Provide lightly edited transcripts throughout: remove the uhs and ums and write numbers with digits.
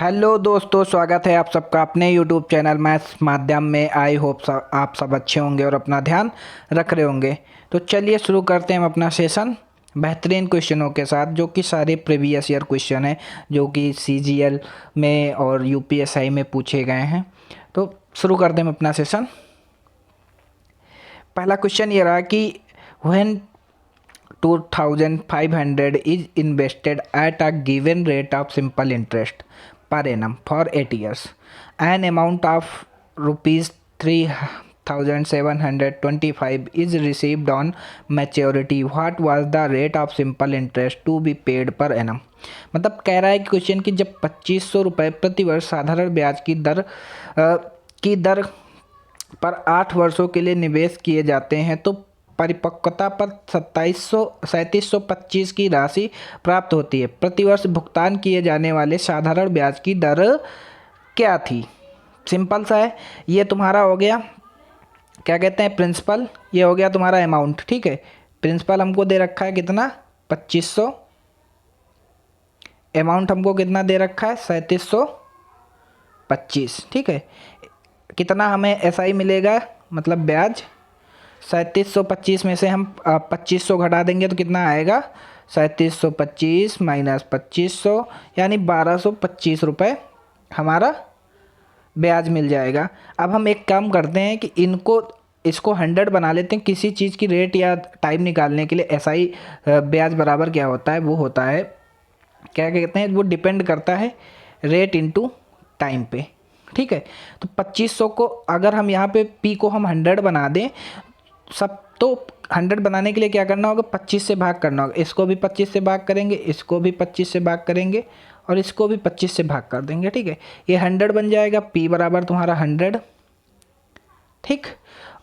Hello दोस्तों, स्वागत है आप सबका अपने यूट्यूब चैनल मैथ्स माध्यम में। आई होप आप सब अच्छे होंगे और अपना ध्यान रख रहे होंगे। तो चलिए शुरू करते हैं हम अपना सेशन बेहतरीन क्वेश्चनों के साथ, जो कि सारे प्रीवियस ईयर क्वेश्चन हैं जो कि सीजीएल में और यूपीएसआई में पूछे गए हैं। तो शुरू करते हैं हम अपना सेशन। पहला क्वेश्चन ये रहा कि when 2500 is invested at a given rate of simple interest per annum for 8 years. An amount of rupees 3725 is received on maturity. What was the rate of simple interest to be paid per annum? मतलब कह रहा है कि question कि जब 2500 रुपये प्रति वर्ष साधारण ब्याज की दर पर 8 वर्षों के लिए निवेश किए जाते हैं तो परिपक्वता पर 3725 की राशि प्राप्त होती है। प्रतिवर्ष भुगतान किए जाने वाले साधारण ब्याज की दर क्या थी? सिंपल सा है। ये तुम्हारा हो गया, क्या कहते हैं, प्रिंसिपल। ये हो गया तुम्हारा अमाउंट। ठीक है, प्रिंसिपल हमको दे रखा है कितना, 2500। अमाउंट हमको कितना दे रखा है, 3725। ठीक है, कितना हमें एसआई मिलेगा, मतलब ब्याज। 3725 में से हम 2500 घटा देंगे तो कितना आएगा, 3725 माइनस 2500 यानी 1225 रुपये हमारा ब्याज मिल जाएगा। अब हम एक काम करते हैं कि इसको 100 बना लेते हैं। किसी चीज़ की रेट या टाइम निकालने के लिए एसआई ब्याज बराबर क्या होता है, वो होता है, क्या कहते हैं, वो डिपेंड करता है रेट इनटू टाइम पे। ठीक है, तो 2500 को अगर हम यहाँ पे पी को हम 100 बना दें सब, तो 100 बनाने के लिए क्या करना होगा, 25 से भाग करना होगा। इसको भी 25 से भाग करेंगे, इसको भी 25 से भाग करेंगे और इसको भी 25 से भाग कर देंगे। ठीक है, ये 100 बन जाएगा। P बराबर तुम्हारा 100। ठीक,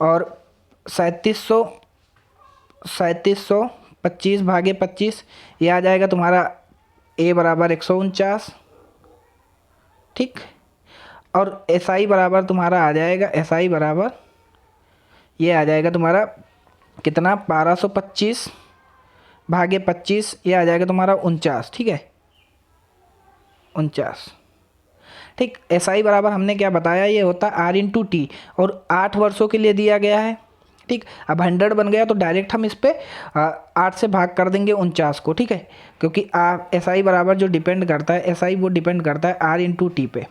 और 3700 25 भागे 25, ये आ जाएगा तुम्हारा A बराबर 149। ठीक, और SI बराबर तुम्हारा आ जाएगा, SI बराबर ये आ जाएगा तुम्हारा कितना, 1225 भागे 25, ये आ जाएगा तुम्हारा 49। ठीक है, 49। ठीक, एसआई बराबर हमने क्या बताया, ये होता है R/T और 8 वर्षों के लिए दिया गया है। ठीक, अब 100 बन गया तो डायरेक्ट हम इस पर 8 से भाग कर देंगे 49 को। ठीक है, क्योंकि एसआई बराबर जो डिपेंड करता है, एसआई वो डिपेंड करता है R/T पे।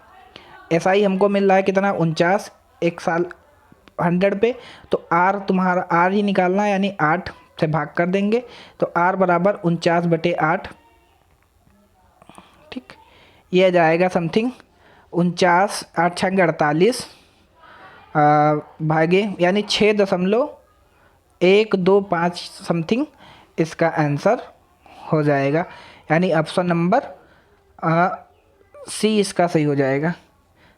एसआई हमको मिल रहा है कितना, 49 एक साल 100 पे, तो आर तुम्हारा आर ही निकालना है, यानी 8 से भाग कर देंगे तो आर बराबर 49/8। ठीक, ये जाएगा समथिंग 49, 8 छंग 48 भागे यानी 6.125 समथिंग इसका आंसर हो जाएगा, यानी ऑप्शन नंबर सी इसका सही हो जाएगा।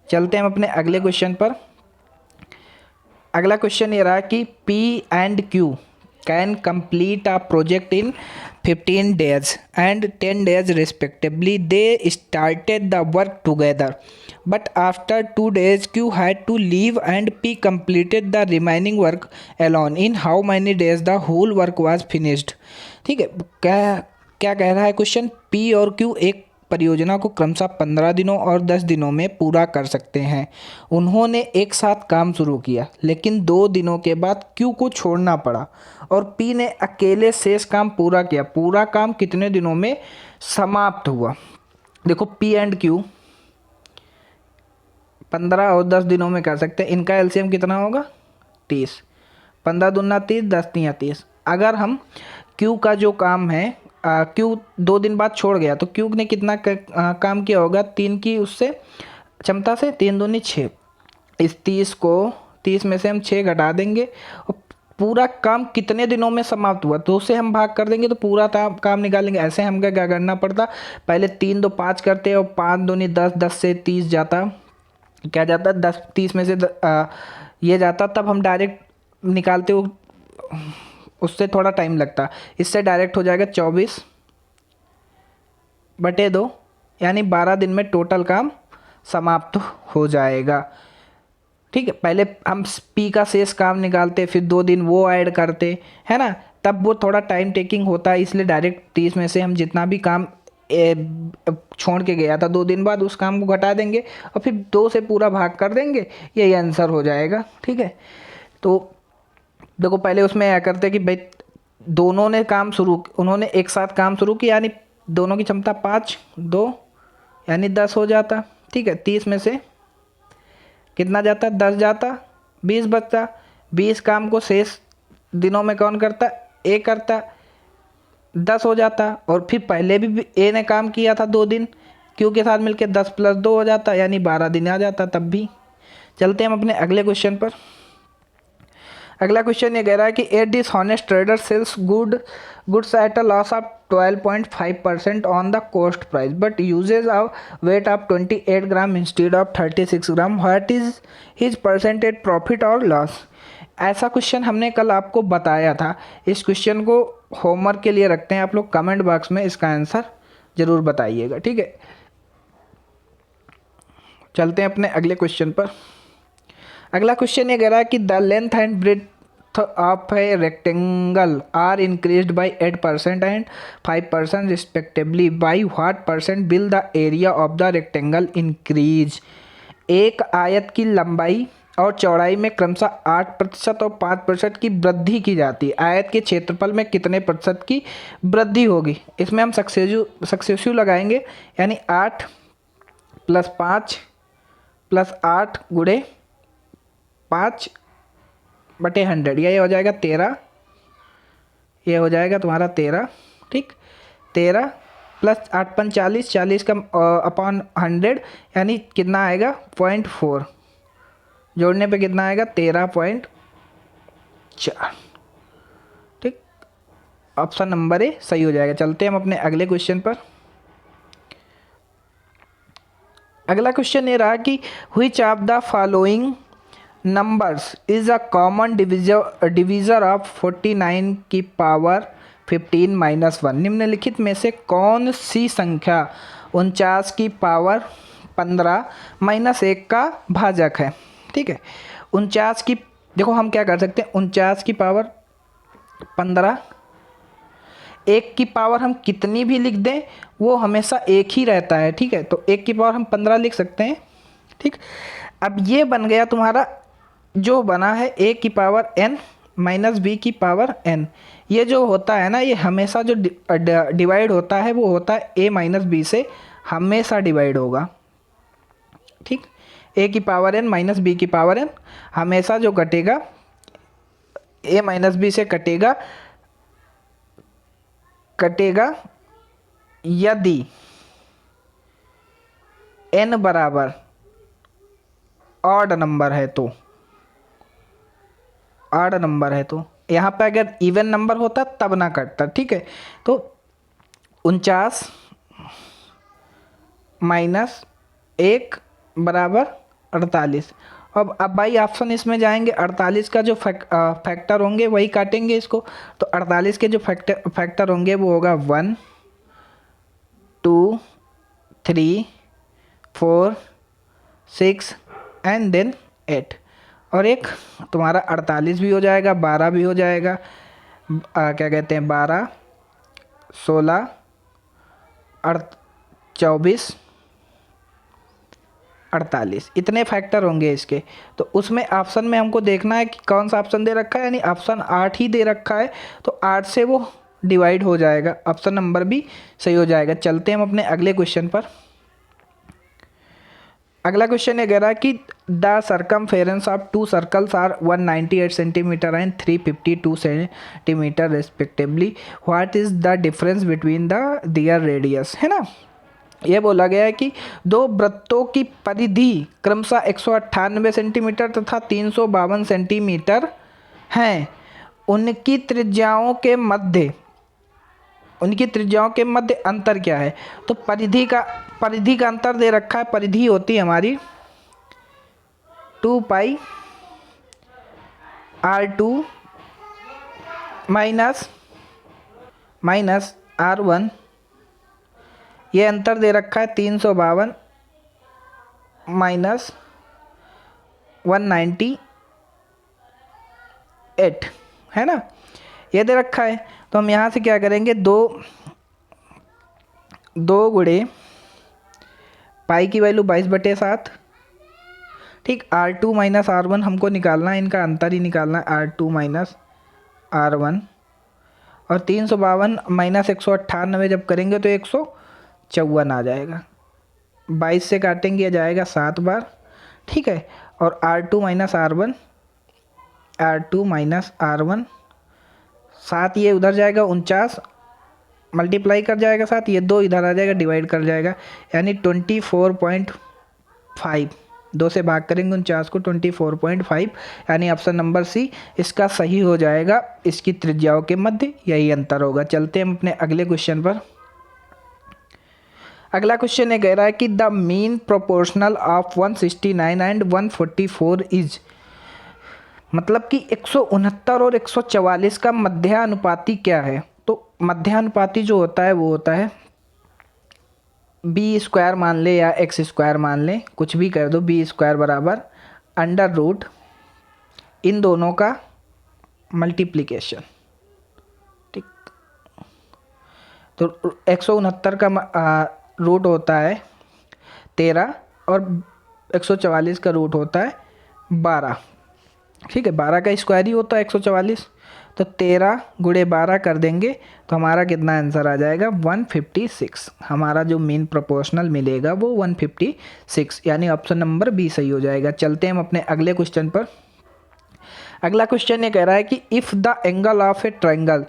चलते हैं हम अपने अगले क्वेश्चन पर। अगला क्वेश्चन ये रहा कि P and Q can complete a project in 15 days and 10 days respectively. They started the work together, but after 2 days Q had to leave and P completed the remaining work alone. In how many days the whole work was finished? ठीक है, क्या कह रहा है question, P और Q एक परियोजना को क्रमशः 15 दिनों और 10 दिनों में पूरा कर सकते हैं। उन्होंने एक साथ काम शुरू किया, लेकिन 2 दिनों के बाद Q को छोड़ना पड़ा और P ने अकेले शेष काम पूरा किया। पूरा काम कितने दिनों में समाप्त हुआ? देखो, P एंड Q 15 और 10 दिनों में कर सकते हैं। इनका एलसीएम कितना होगा, 30। 15 दूना 30, 10 तिया 30। अगर हम Q का जो काम है, Q 2 दिन बाद छोड़ गया तो Q ने कितना काम किया होगा, 3 की उससे क्षमता से, 3 दूनी 6। इस 30 में से हम 6 घटा देंगे और पूरा काम कितने दिनों में समाप्त हुआ तो उसे हम भाग कर देंगे तो पूरा काम निकालेंगे। ऐसे हमको क्या करना पड़ता, पहले 3 2 5 करते और 5 दूनी 10, 10 से 30 जाता, क्या जाता, 10 30 में से ये जाता, तब हम डायरेक्ट निकालते हो, उससे थोड़ा टाइम लगता। इससे डायरेक्ट हो जाएगा 24/2, यानी 12 दिन में टोटल काम समाप्त हो जाएगा। ठीक है, पहले हम P का शेष काम निकालते, फिर 2 दिन वो ऐड करते, है ना, तब वो थोड़ा टाइम टेकिंग होता है, इसलिए डायरेक्ट 30 में से हम जितना भी काम छोड़ के गया था 2 दिन बाद, उस काम को घटा देंगे और फिर 2 से पूरा भाग कर देंगे, यही आंसर हो जाएगा। ठीक है, तो देखो पहले उसमें क्या करते कि भाई दोनों ने काम शुरू, उन्होंने एक साथ काम शुरू किया, यानी दोनों की क्षमता 5 2 यानी 10 हो जाता। ठीक है, 30 में से कितना जाता, 10 जाता, 20 बचता। 20 काम को शेष दिनों में कौन करता, ए करता, 10 हो जाता। और फिर पहले भी ए ने काम किया था 2 दिन, क्यू के साथ मिलकर 10 + 2 हो जाता, यानी 12 दिन आ जाता तब भी। चलते हैं हम अपने अगले क्वेश्चन पर। अगला क्वेश्चन ये कह रहा है कि a dishonest trader sells goods at a loss of 12.5% on the cost price but uses a weight of 28 gram instead of 36 gram, what is his percentage profit और लॉस। ऐसा क्वेश्चन हमने कल आपको बताया था। इस क्वेश्चन को होमवर्क के लिए रखते हैं, आप लोग कमेंट बॉक्स में इसका आंसर ज़रूर बताइएगा। ठीक है, चलते हैं अपने अगले क्वेश्चन पर। अगला क्वेश्चन ये कह रहा है कि the length and breadth of a rectangle are increased by 8% and 5% respectively, by what percent will the area of the rectangle increase. एक आयत की लंबाई और चौड़ाई में क्रमशः 8% और 5% की वृद्धि की जाती है। आयत के क्षेत्रफल में कितने प्रतिशत की वृद्धि होगी। इसमें हम सक्सेसिव लगाएंगे, यानी 8 + 5 + 8 गुणे 5/100, ये हो जाएगा 13, ये हो जाएगा तुम्हारा 13। ठीक, 13 + 8 × 40, 40 का अपॉन 100, यानी कितना आएगा 0.4, जोड़ने पे कितना आएगा 13.4। ठीक, ऑप्शन नंबर ए सही हो जाएगा। चलते हैं हम अपने अगले क्वेश्चन पर। अगला क्वेश्चन ये रहा कि which of the following numbers is a common divisor of 49 की पावर 15 - 1। निम्नलिखित में से कौन सी संख्या 49 की पावर 15 - 1 का भाजक है। ठीक है, 49 की, देखो हम क्या कर सकते हैं, 49 की पावर 15, 1 की पावर हम कितनी भी लिख दें वो हमेशा 1 ही रहता है। ठीक है, तो 1 की पावर हम 15 लिख सकते हैं। ठीक, अब ये बन गया तुम्हारा, जो बना है a की पावर n - b की पावर n। ये जो होता है ना, ये हमेशा जो डिवाइड होता है वो होता है a - b से, हमेशा डिवाइड होगा। ठीक, a की पावर n - b की पावर n, हमेशा जो कटेगा a - b से कटेगा यदि n बराबर ऑड नंबर है तो। ऑड नंबर है तो, यहाँ पे अगर इवन नंबर होता तब ना कटता। ठीक है, तो 49 - 1 = 48। अब भाई ऑप्शन इसमें जाएंगे, 48 का जो फैक्टर होंगे वही काटेंगे इसको। तो 48 के जो फैक्टर होंगे वो होगा 1 2 3 4 6 एंड देन 8। और एक तुम्हारा 48 भी हो जाएगा, 12 भी हो जाएगा, क्या कहते हैं 12 16 24 48, इतने फैक्टर होंगे इसके। तो उसमें ऑप्शन में हमको देखना है कि कौन सा ऑप्शन दे रखा है, यानी ऑप्शन 8 ही दे रखा है, तो 8 से वो डिवाइड हो जाएगा, ऑप्शन नंबर भी सही हो जाएगा। चलते हैं हम अपने अगले क्वेश्चन पर। अगला क्वेश्चन ये कह रहा है कि the circumference of 2 circles are 198 centimetre and 352 centimetre respectively, what is the difference between the their radius. है ना, ये बोला गया है कि 2 वृत्तों की परिधि क्रमशः 198 सेंटीमीटर तथा 352 सेंटीमीटर हैं। उनकी त्रिज्याओं के मध्य अंतर क्या है। तो परिधि का अंतर दे रखा है। परिधि होती है हमारी 2π r2 माइनस r1। ये अंतर दे रखा है 352 - 198, है ना, ये दे रखा है। तो हम यहाँ से क्या करेंगे, 2 गुणे पाई की वैल्यू 22/7। ठीक, R2 माइनस R1 हमको निकालना है, इनका अंतर ही निकालना है, R2 माइनस R1। और 352 माइनस 198 जब करेंगे तो 154 आ जाएगा। 22 से काटेंगे आ जाएगा 7 बार। ठीक है, और R2 minus R1, R2 minus R1, 7 ये उधर जाएगा 49, मल्टीप्लाई कर जाएगा 7, ये 2 इधर आ जाएगा, डिवाइड कर जाएगा, यानी 24.5। 2 से भाग करेंगे 49 को, 24.5, यानी ऑप्शन नंबर सी इसका सही हो जाएगा। इसकी त्रिज्याओं के मध्य यही अंतर होगा। चलते हैं हम अपने अगले क्वेश्चन पर। अगला क्वेश्चन ये कह रहा है कि the mean proportional of 169 and 144 is, मतलब कि 169 और 144 का मध्यानुपाती क्या है। तो मध्यानुपाती जो होता है वो होता है बी स्क्वायर मान ले या एक्स स्क्वायर मान ले, कुछ भी कर दो, बी स्क्वायर बराबर अंडर रूट इन दोनों का मल्टीप्लिकेशन। ठीक, तो 169 का रूट होता है 13 और 144 का रूट होता है 12। ठीक है, 12 का स्क्वायर ही होता है 144, तो 13 गुणे 12 कर देंगे तो हमारा कितना आंसर आ जाएगा 156। हमारा जो मीन प्रोपोर्शनल मिलेगा वो 156, यानी ऑप्शन नंबर बी सही हो जाएगा। चलते हैं हम अपने अगले क्वेश्चन पर। अगला क्वेश्चन ये कह रहा है कि if the angle of a triangle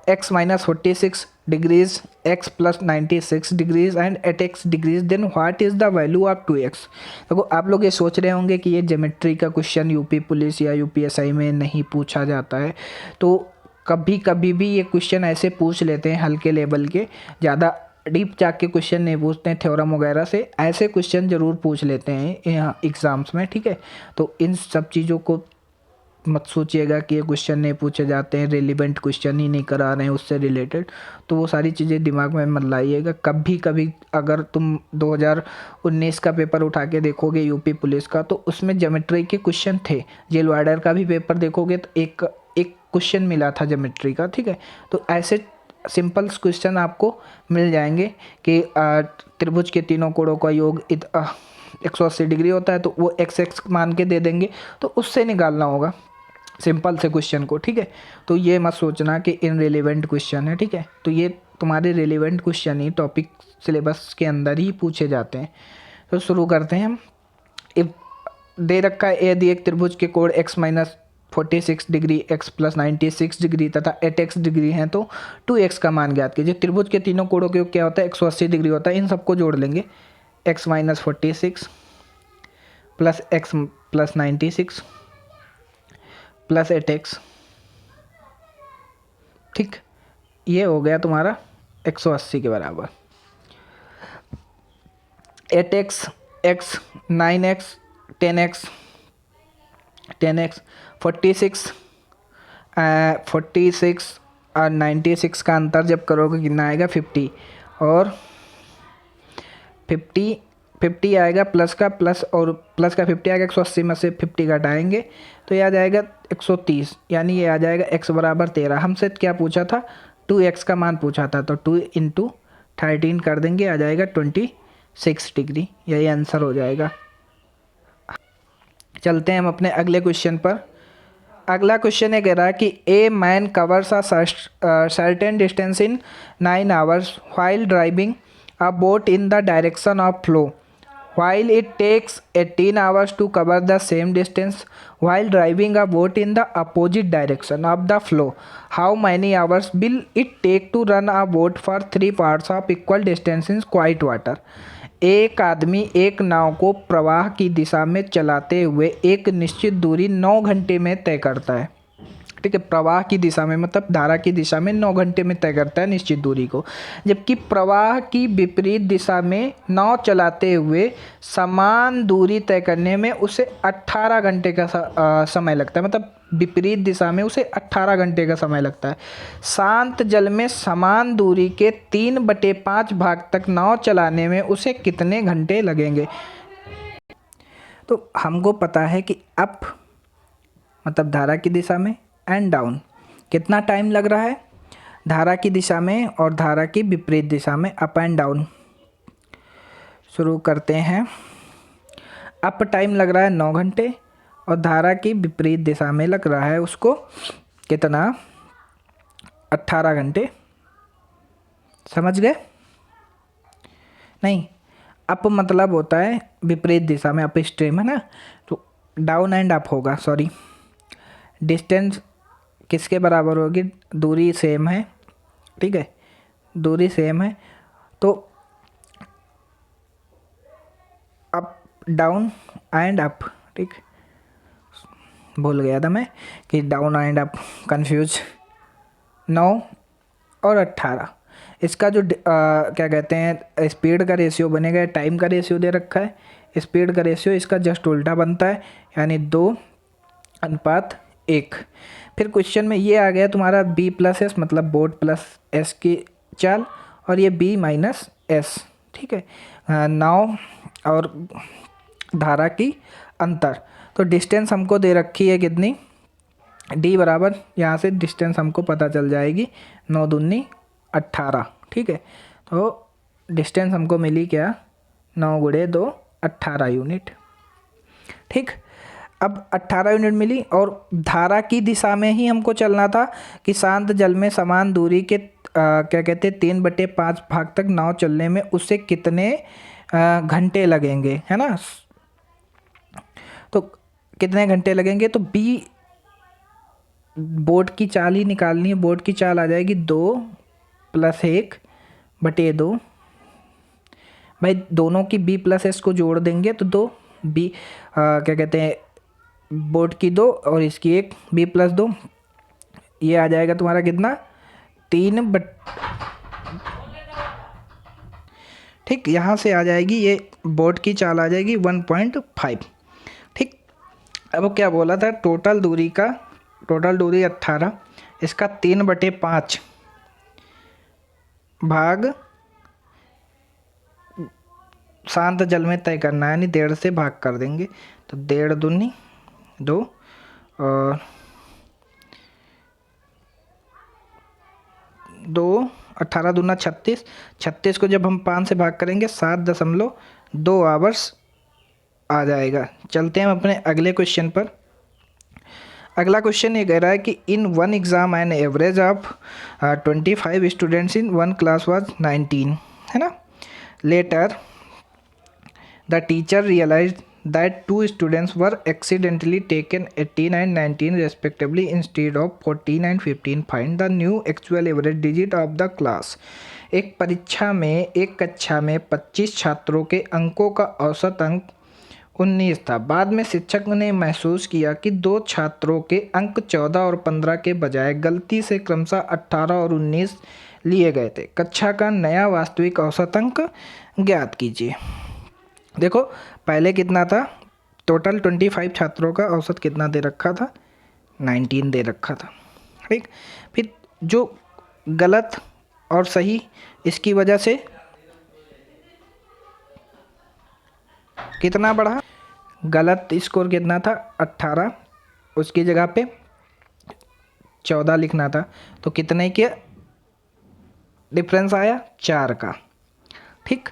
x minus 46 degrees x plus 96 degrees and at x degrees then what is the value of 2x। देखो आप लोग ये सोच रहे होंगे कि ये ज्योमेट्री का क्वेश्चन यूपी पुलिस या यूपीएसआई में नहीं पूछा जाता है, तो कभी कभी भी ये क्वेश्चन ऐसे पूछ लेते हैं हल्के लेवल के, ज़्यादा डीप जाके क्वेश्चन नहीं पूछते हैं थ्योरम वगैरह से, ऐसे क्वेश्चन ज़रूर पूछ लेते हैं यहाँ एग्ज़ाम्स में। ठीक है, तो इन सब चीज़ों को मत सोचिएगा कि ये क्वेश्चन नहीं पूछे जाते हैं, रेलिवेंट क्वेश्चन ही नहीं करा रहे हैं उससे रिलेटेड, तो वो सारी चीज़ें दिमाग में मत लाइएगा। कभी कभी अगर तुम 2019 का पेपर उठा के देखोगे यूपी पुलिस का, तो उसमें ज्योमेट्री के क्वेश्चन थे। जेल वार्डर का भी पेपर देखोगे तो एक क्वेश्चन मिला था ज्योमेट्री का। ठीक है, तो ऐसे सिंपल क्वेश्चन आपको मिल जाएंगे कि त्रिभुज के तीनों कोणों का योग 180 डिग्री होता है, तो वो x मान के दे देंगे, तो उससे निकालना होगा सिंपल से क्वेश्चन को। ठीक है, तो ये मत सोचना कि इनरिलेवेंट क्वेश्चन है। ठीक है, तो ये तुम्हारे रिलेवेंट क्वेश्चन ही टॉपिक सिलेबस के अंदर ही पूछे जाते हैं। तो शुरू करते हैं हम। इफ दे रखा है यदि एक त्रिभुज के कोण x minus 46 degree x plus 96 degree तथा 8x डिग्री हैं, तो 2x का मान ज्ञात कीजिए। त्रिभुज के तीनों कोणों के योग क्या होता है 180 डिग्री होता है, इन सबको जोड़ लेंगे, x minus 46 plus x plus 96 plus 8x। ठीक, ये हो गया तुम्हारा 180 के बराबर। 8x, x, 9x, 10x, 46 और 96 का अंतर जब करोगे कितना आएगा 50, और 50 आएगा प्लस का, प्लस और प्लस का 50 आएगा, 180 में से 50 घटाएंगे तो ये आ जाएगा 130, यानी ये आ जाएगा x बराबर 13। हमसे क्या पूछा था 2x का मान पूछा था, तो 2 इंटू 13 कर देंगे, आ जाएगा 26 डिग्री, यही आंसर हो जाएगा। चलते हैं हम अपने अगले क्वेश्चन पर। अगला क्वेश्चन ये कह रहा है कि a man covers a certain distance in 9 hours while driving a boat in the direction of flow, while it takes 18 hours to cover the same distance while driving a boat in the opposite direction of the flow. How many hours will it take to run a boat for 3 parts of equal distance in quiet water? एक आदमी एक नाव को प्रवाह की दिशा में चलाते हुए एक निश्चित दूरी 9 घंटे में तय करता है। ठीक है, प्रवाह की दिशा में मतलब धारा की दिशा में 9 घंटे में तय करता है निश्चित दूरी को, जबकि प्रवाह की विपरीत दिशा में नाव चलाते हुए समान दूरी तय करने में उसे 18 घंटे का समय लगता है। मतलब विपरीत दिशा में उसे 18 घंटे का समय लगता है। शांत जल में समान दूरी के 3/5 भाग तक नाव चलाने में उसे कितने घंटे लगेंगे। तो हमको पता है कि अप मतलब धारा की दिशा में एंड डाउन कितना टाइम लग रहा है धारा की दिशा में और धारा की विपरीत दिशा में, अप एंड डाउन। शुरू करते हैं। अप टाइम लग रहा है 9 घंटे और धारा की विपरीत दिशा में लग रहा है उसको कितना, 18 घंटे। समझ गए? नहीं, अप मतलब होता है विपरीत दिशा में, अप स्ट्रीम है ना, तो डाउन एंड अप होगा, सॉरी। डिस्टेंस किसके बराबर होगी, दूरी सेम है, ठीक है, दूरी सेम है, तो अप डाउन एंड अप, ठीक। भूल गया था मैं कि डाउन एंड अप, कंफ्यूज। 9 और 18, इसका जो क्या कहते हैं स्पीड का रेशियो बनेगा, टाइम का रेशियो दे रखा है, स्पीड का रेशियो इसका जस्ट उल्टा बनता है, यानी 2:1। फिर क्वेश्चन में ये आ गया तुम्हारा B+S मतलब बोट प्लस एस की चाल, और ये B-S, ठीक है, नाव और धारा की अंतर। तो डिस्टेंस हमको दे रखी है कितनी, D बराबर, यहाँ से डिस्टेंस हमको पता चल जाएगी, 9 दूनी 18, ठीक है। तो डिस्टेंस हमको मिली क्या, 9 गुणे 2 18 यूनिट, ठीक। अब 18 यूनिट मिली और धारा की दिशा में ही हमको चलना था कि शांत जल में समान दूरी के क्या कहते हैं 3/5 भाग तक नाव चलने में उससे कितने घंटे लगेंगे, है ना। तो कितने घंटे लगेंगे, तो बी बोट की चाल ही निकालनी है। बोट की चाल आ जाएगी 2+1/2। भाई दोनों की B+S को जोड़ देंगे तो 2 B क्या कहते हैं बोट की 2 और इसकी 1 B+2, ये आ जाएगा तुम्हारा कितना 3 ठीक। यहाँ से आ जाएगी ये बोट की चाल आ जाएगी 1.5, ठीक। अब क्या बोला था, टोटल दूरी 18, इसका 3/5 भाग शांत जल में तय करना है, यानी 1.5 से भाग कर देंगे, तो 1.5 दूनी 2 और 2, 18 दूना 36, 36 को जब हम 5 से भाग करेंगे 7.2 आवर्स आ जाएगा। चलते हैं हम अपने अगले क्वेश्चन पर। अगला क्वेश्चन ये कह रहा है कि in one exam an average of 25 students in one class was 19, है ना। Later the teacher realise that 2 students were accidentally taken 18 and 19 respectively instead of 14 and 15. Find the new actual average digit of the class. एक कक्षा में 25 छात्रों के अंकों का औसत अंक 19 था। बाद में शिक्षक ने महसूस किया कि 2 छात्रों के अंक 14 और 15 के बजाय गलती से क्रमशः 18 और 19 लिए गए थे। कक्षा का नया वास्तविक औसत अंक ज्ञात कीजिए। देखो पहले कितना था, टोटल 25 छात्रों का औसत कितना दे रखा था, 19 दे रखा था, ठीक। फिर जो गलत और सही, इसकी वजह से कितना बढ़ा, गलत स्कोर कितना था 18, उसकी जगह पे 14 लिखना था, तो कितने के डिफरेंस आया, 4 का, ठीक।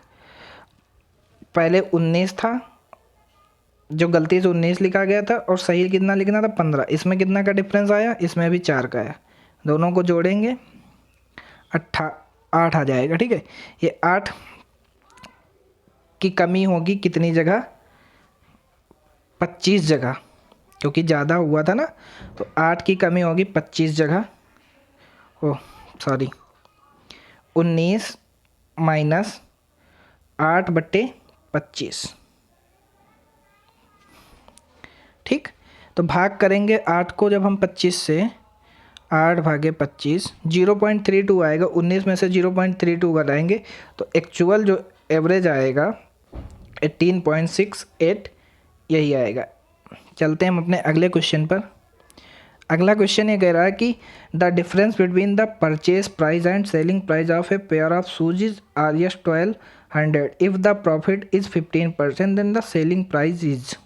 पहले 19 था, जो गलती से 19 लिखा गया था, और सही कितना लिखना था 15, इसमें कितना का डिफरेंस आया, इसमें भी 4 का आया, दोनों को जोड़ेंगे 8 आ जाएगा, ठीक है। ये 8 की कमी होगी कितनी जगह, 25 जगह, क्योंकि ज़्यादा हुआ था ना, तो 8 की कमी होगी 25 जगह, 19 माइनस 8/25, ठीक। तो भाग करेंगे 8 को जब हम 25 से, 8 भागे 25, 0.32 आएगा, 19 में से 0.32 घटाएंगे तो एक्चुअल जो एवरेज आएगा 18.68 यही आएगा। चलते हैं हम अपने अगले क्वेश्चन पर। अगला क्वेश्चन ये कह रहा है कि the difference between the purchase price and selling price of a pair of shoes is Rs 1200 if the profit is 15% then the selling price is.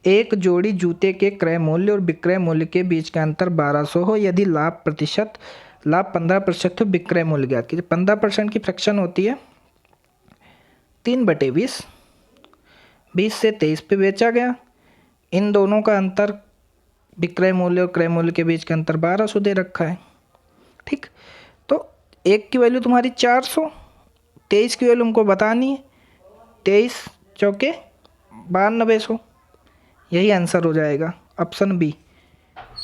एक जोड़ी जूते के क्रय मूल्य और विक्रय मूल्य के बीच का अंतर 1200 हो, यदि लाभ प्रतिशत लाभ 15% तो विक्रय मूल्य ज्ञात कीजिए। 15% की फ्रैक्शन होती है 3/20। 20 से 23 पे बेचा गया। इन दोनों का अंतर विक्रय मूल्य और क्रय मूल्य के बीच का अंतर 1200 दे रखा है। ठीक, तो एक की वैल्यू तुम्हारी 400, 23 की वैल्यू हमको बतानी है, 23 चौके 9200, यही आंसर हो जाएगा ऑप्शन बी।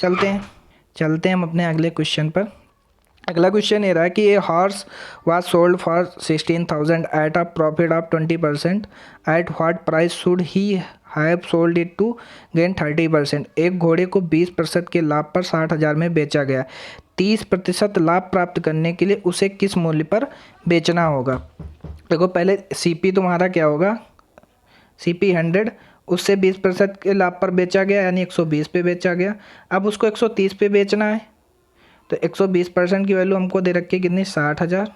चलते हैं हम अपने अगले क्वेश्चन पर। अगला क्वेश्चन ये रहा है कि a horse was sold for 16,000 at a profit of 20%, at what price should he have sold it to gain 30%। एक घोड़े को 20% के लाभ पर 60,000 में बेचा गया। 30% लाभ प्राप्त करने के लिए उसे किस मूल्य पर बेचना होगा। देखो पहले सीपी तुम्हारा क्या होगा, सीपी 100, उससे 20% के लाभ पर बेचा गया यानी 120 पे बेचा गया। अब उसको 130 पे बेचना है, तो 120% की वैल्यू हमको दे रखी है कितनी, 60,000।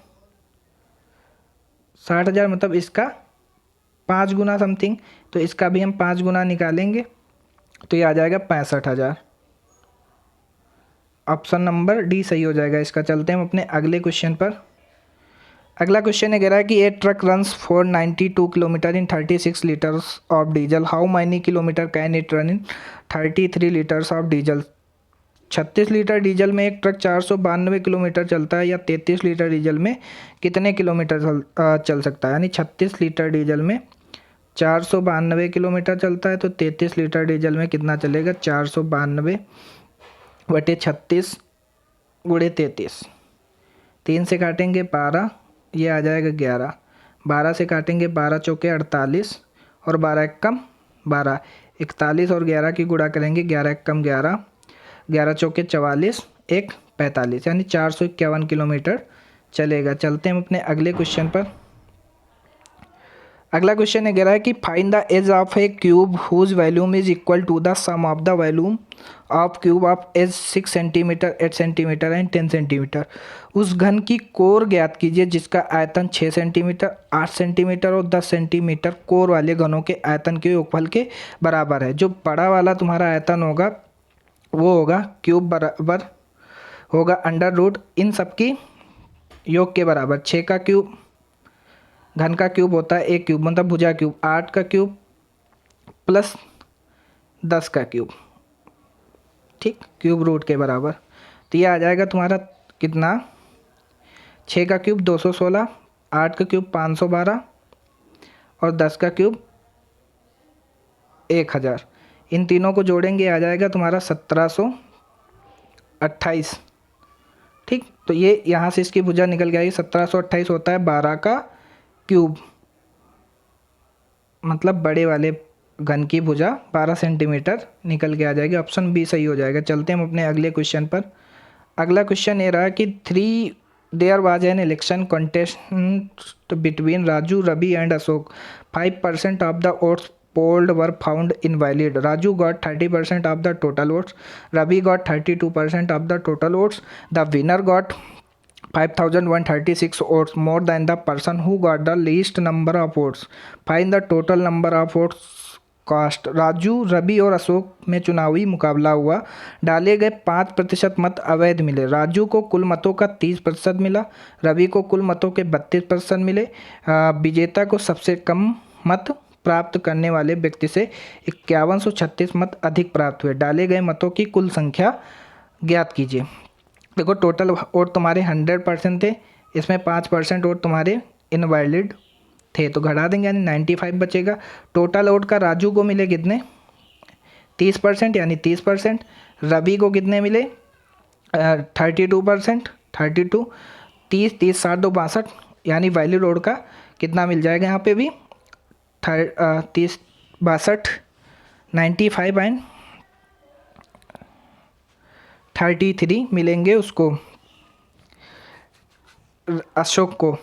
60,000 मतलब इसका 5 गुना समथिंग, तो इसका भी हम 5 गुना निकालेंगे तो ये आ जाएगा 65,000। ऑप्शन नंबर डी सही हो जाएगा इसका। चलते हैं हम अपने अगले क्वेश्चन पर। अगला क्वेश्चन ये कह रहा है कि a truck runs for 92 kilometre in 36 litres of diesel, how many kilometres can it run in 33 litres of diesel. 36 litre diesel में एक ट्रक 492 किलोमीटर चलता है, या 33 लीटर डीजल में कितने किलोमीटर चल सकता है। यानी 36 लीटर डीजल में 492 किलोमीटर चलता है, तो 33 लीटर डीजल में कितना चलेगा, 492/36 गुणे 33। 3 से काटेंगे 12, ये आ जाएगा 11। 12 से काटेंगे 12 चौके 48 और 12 एकम 12। 41 और 11 की गुणा करेंगे, 11 एकम 11, 11 चौके 44, 1 45, यानी 451 किलोमीटर चलेगा। चलते हैं हम अपने अगले क्वेश्चन पर। अगला क्वेश्चन ये कह रहा है कि find the edge of a cube whose volume is equal to the sum of the volume of cube of edge 6 centimetre, 8 centimetre and 10 centimetre. उस घन की कोर ज्ञात कीजिए जिसका आयतन 6 सेंटीमीटर, 8 सेंटीमीटर और 10 सेंटीमीटर कोर वाले घनों के आयतन के योगफल के बराबर है। जो बड़ा वाला तुम्हारा आयतन होगा वो होगा क्यूब बराबर होगा अंडर रूट इन सबकी योग के बराबर। 6 का क्यूब घन का क्यूब होता है एक क्यूब, मतलब भुजा क्यूब, 8 का क्यूब प्लस 10 का क्यूब, ठीक, क्यूब रूट के बराबर। तो ये आ जाएगा तुम्हारा कितना, 6 का क्यूब 216, 8 का क्यूब 512 और 10 का क्यूब 1000। इन तीनों को जोड़ेंगे आ जाएगा तुम्हारा 1728। ठीक, तो ये यहाँ से इसकी भुजा निकल गई, 1728 होता है 12 का क्यूब, मतलब बड़े वाले घन की भुजा 12 सेंटीमीटर निकल के आ जाएगी। ऑप्शन बी सही हो जाएगा। चलते हैं हम अपने अगले क्वेश्चन पर। अगला क्वेश्चन ये रहा कि there was an election contest between Raju, Ravi and Ashok. 5% of the votes polled were found invalid. Raju got 30% of the total votes. Ravi got 32% of the total votes. The winner got 5,136 votes more than the person who got the least number of votes. Find the total number of votes cast. Raju, Ravi और अशोक में चुनावी मुकाबला हुआ। डाले गए 5% मत अवैध मिले। राजू को कुल मतों का 30% मिला, रवि को कुल मतों के 32% मिले। विजेता को सबसे कम मत प्राप्त करने वाले व्यक्ति से 5136 मत अधिक प्राप्त हुए। डाले गए मतों की कुल संख्या ज्ञात कीजिए। देखो टोटल वोट तुम्हारे 100% थे, इसमें 5% वोट तुम्हारे इनवैलिड थे, तो घटा देंगे यानी 95 बचेगा। टोटल वोट का राजू को मिले कितने, 30% यानी 30%। रवि को कितने मिले 32%, 32, 30, 30, 60, 2, 62 यानी वैलिड वोट का कितना मिल जाएगा यहाँ पे भी 30, 62, 95 एंड 33 मिलेंगे उसको अशोक को।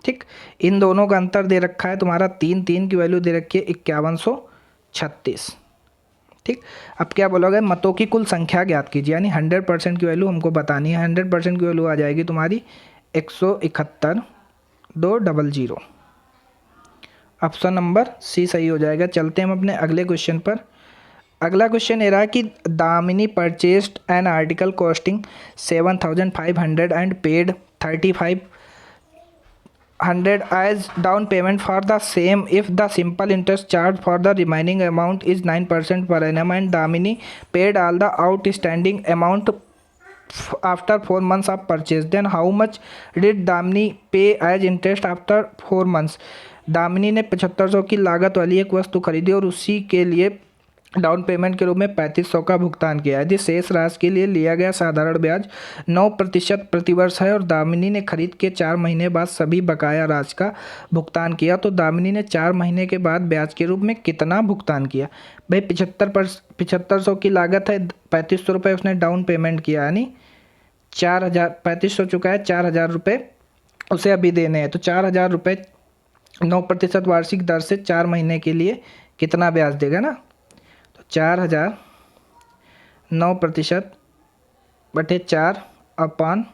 ठीक, इन दोनों का अंतर दे रखा है तुम्हारा 3, 3 की वैल्यू दे रखी है 5136। ठीक, अब क्या बोलोगे, मतों की कुल संख्या ज्ञात कीजिए, यानी 100% की वैल्यू हमको बतानी है। 100% की वैल्यू आ जाएगी तुम्हारी 171,200। ऑप्शन नंबर सी सही हो जाएगा। चलते हैं हम अपने अगले क्वेश्चन पर। अगला क्वेश्चन ये रहा कि Damini purchased an article costing 7,500 and paid 3,500 as down payment for the same if the simple interest charged for the remaining amount is 9% per annum and Damini paid all the outstanding amount after 4 months of purchase, then how much did Damini pay as interest after 4 months? Damini ने 7500 की लागत वाली एक वस्तु खरीदी और उसी के लिए डाउन पेमेंट के रूप में 3500 का भुगतान किया। यदि शेष राशि के लिए लिया गया साधारण ब्याज 9% प्रतिवर्ष है और दामिनी ने खरीद के 4 महीने बाद सभी बकाया राशि का भुगतान किया, तो दामिनी ने 4 महीने के बाद ब्याज के रूप में कितना भुगतान किया? भाई 7500 की लागत है, 3500 रुपये उसने डाउन पेमेंट किया, यानी 4000, 3500 चुका है, 4000 रुपये उसे अभी देने हैं, तो 4000 रुपये 9% वार्षिक दर से 4 महीने के लिए कितना ब्याज देगा ना? 4000 9% बटे 4 अपॉन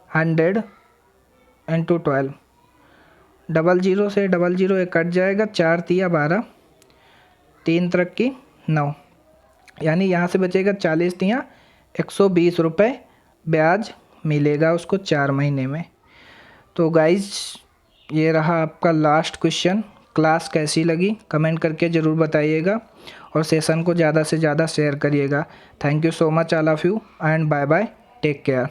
100 इंटू 12, 00 से 00 एक कट जाएगा, 4 तिया 12, 3 तरक की 9, यानी यहाँ से बचेगा 40 तिया 120 रुपये ब्याज मिलेगा उसको 4 महीने में। तो गाइज ये रहा आपका लास्ट क्वेश्चन। क्लास कैसी लगी कमेंट करके ज़रूर बताइएगा और सेशन को ज़्यादा से ज़्यादा शेयर करिएगा। Thank you so much all of you and bye bye, take care.